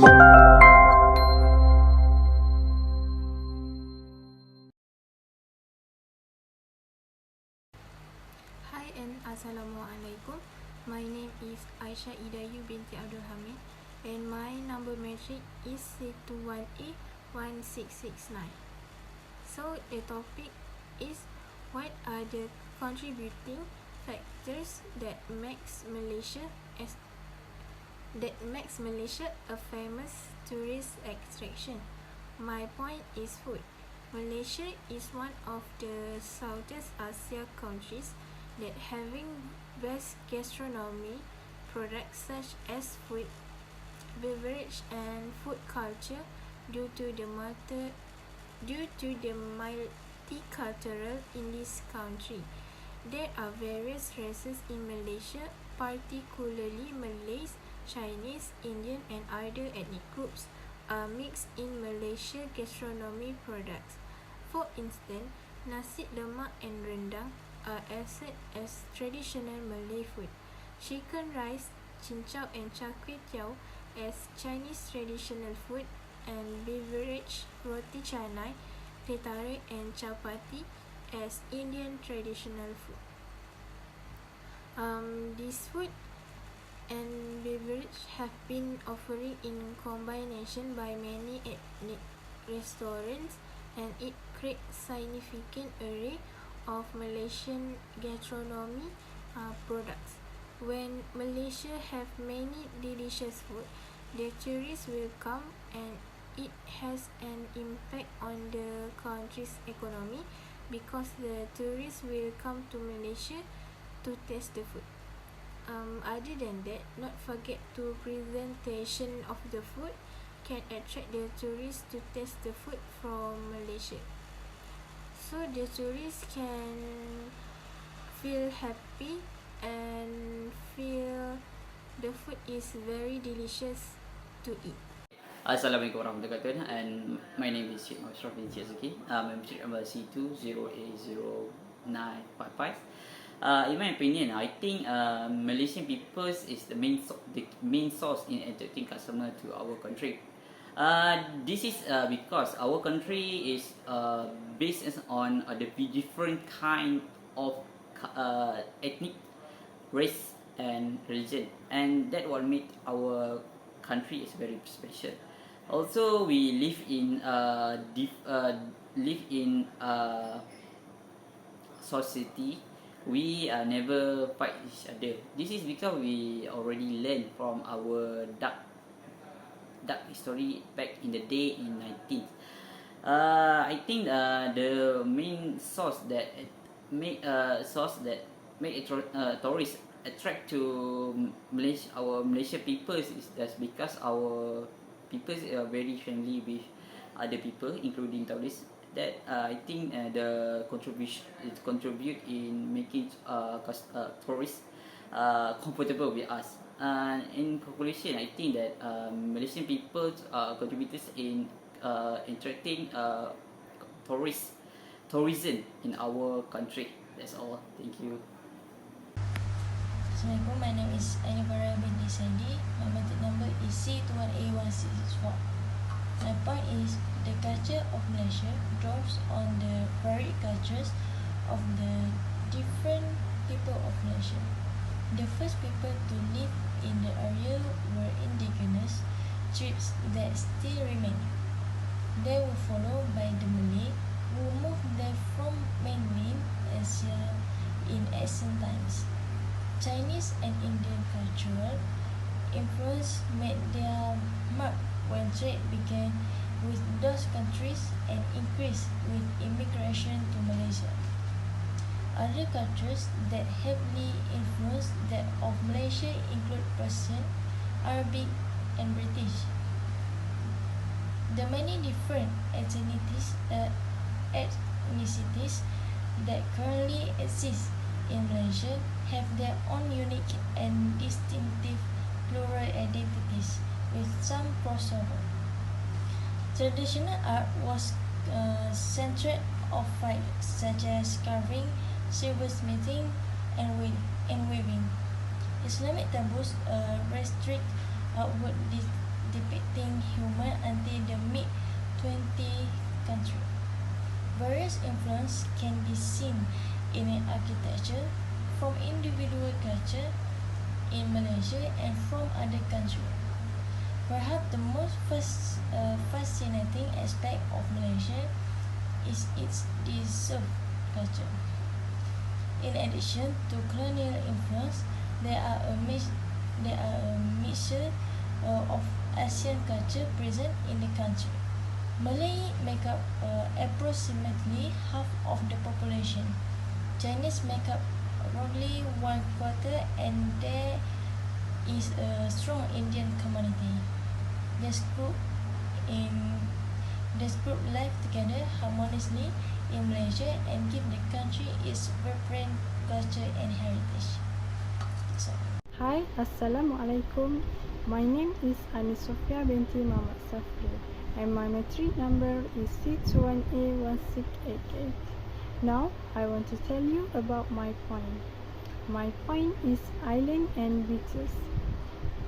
Hi and Assalamualaikum. My name is Aisyah Idayu binti Abdul Hamid and my number metric is C21A1669. So the topic is what are the contributing factors that makes Malaysia a famous tourist attraction. My point is food. Malaysia is one of the Southeast Asia countries that having best gastronomy products such as food, beverage and food culture due to the multicultural in this country. There are various races in Malaysia, particularly Malays, Chinese, Indian and other ethnic groups are mixed in Malaysia gastronomy products. For instance, nasi lemak and rendang are accepted as traditional Malay food. Chicken rice, cincau and char kway teow as Chinese traditional food, and beverage roti canai, teh tarik and chapati as Indian traditional food. This food and beverage have been offered in combination by many ethnic restaurants, and it creates significant array of Malaysian gastronomy products. When Malaysia have many delicious food, the tourists will come and it has an impact on the country's economy because the tourists will come to Malaysia to taste the food. Other than that, not forget to presentation of the food can attract the tourists to taste the food from Malaysia. So the tourists can feel happy and feel the food is very delicious to eat. Assalamualaikum warahmatullahi wabarakatuh, and my name is Sheikh Mashraf bin Chiazuki. I'm number C20A0955. In my opinion, I think Malaysian people is the main source in attracting customer to our country. This is because our country is based on the different kind of ethnic, race and religion, and that what make our country is very special. Also, we live in society. We never fight each other. This is because we already learned from our dark history back in the day in 19th. I think the main source that make tourists attract to Malaysia, our Malaysia people is that's because our people are very friendly with other people, including tourists. That I think the contribute in making tourists comfortable with us. In conclusion, I think that Malaysian people contributors in attracting tourism in our country. That's all. Thank you. Assalamualaikum, my name is Aini Farah binti Sandy. My metric number is C21A1664. My point is the culture of Malaysia draws on the varied cultures of the different people of Malaysia. The first people to live in the area were indigenous tribes that still remain. They were followed by the Malay, who moved there from mainland Asia in ancient times. Chinese and Indian cultural influence made their mark when trade began with those countries and increased with immigration to Malaysia. Other cultures that heavily influenced that of Malaysia include Persian, Arabic, and British. The many different ethnicities that currently exist in Malaysia have their own unique and distinctive plural identities with some crossover. Traditional art was centered of fight such as carving, silversmithing, and weaving. Islamic taboos restrict outward depicting human until the mid-20th century. Various influences can be seen in architecture from individual culture in Malaysia and from other countries. Perhaps the most fascinating aspect of Malaysia is its reserve culture. In addition to colonial influence, there are a mixture of Asian culture present in the country. Malay make up approximately half of the population. Chinese make up roughly 1/4, and there is a strong Indian community. This group live together harmoniously in Malaysia and give the country its vibrant culture and heritage. So, Hi, Assalamualaikum. My name is Ani Sofia binti Muhammad Safri, and my matric number is C21A1688. Now, I want to tell you about my point. My point is island and beaches.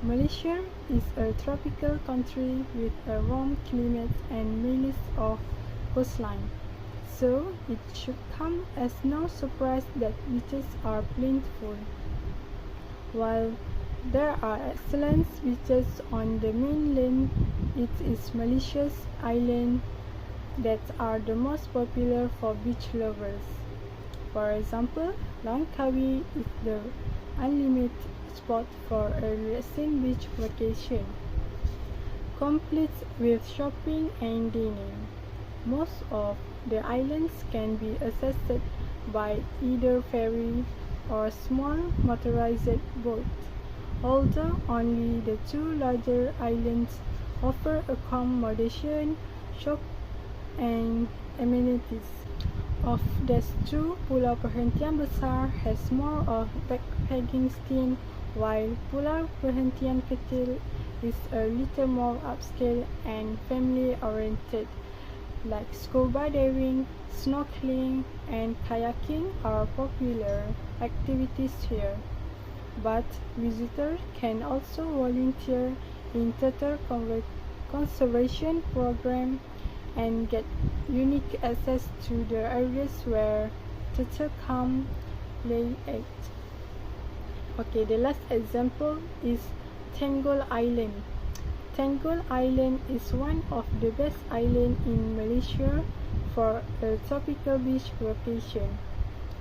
Malaysia is a tropical country with a warm climate and miles of coastline, so it should come as no surprise that beaches are plentiful. While there are excellent beaches on the mainland, it is Malaysia's islands that are the most popular for beach lovers. For example, Langkawi is the unlimited spot for a relaxing beach vacation, complete with shopping and dining. Most of the islands can be accessed by either ferry or small motorized boat, although only the two larger islands offer accommodation, shop and amenities. Of these two, Pulau Perhentian Besar has more of backpacking scene, while Pulau Perhentian Kecil is a little more upscale and family-oriented, like scuba diving, snorkeling, and kayaking are popular activities here. But visitors can also volunteer in turtle conservation program and get unique access to the areas where turtle come lay eggs. Okay, the last example is Tenggol Island. Tenggol Island is one of the best islands in Malaysia for a tropical beach vacation.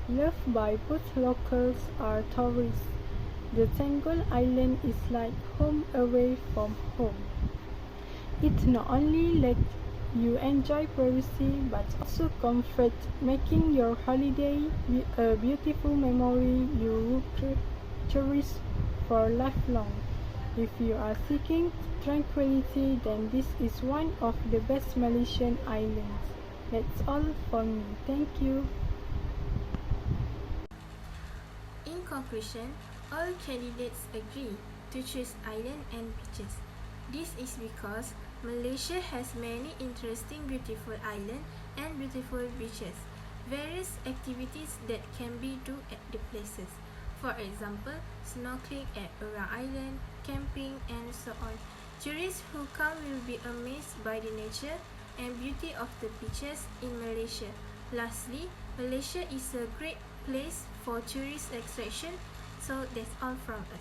Loved by both locals and tourists, the Tenggol Island is like home away from home. It not only lets you enjoy privacy but also comfort, making your holiday a beautiful memory you will cherish for lifelong. If you are seeking tranquility, then this is one of the best Malaysian islands. That's all for me. Thank you. In conclusion, all candidates agree to choose island and beaches. This is because Malaysia has many interesting beautiful islands and beautiful beaches, various activities that can be do at the places. For example, snorkeling at Orang Island, camping, and so on. Tourists who come will be amazed by the nature and beauty of the beaches in Malaysia. Lastly, Malaysia is a great place for tourist attraction, so that's all from us.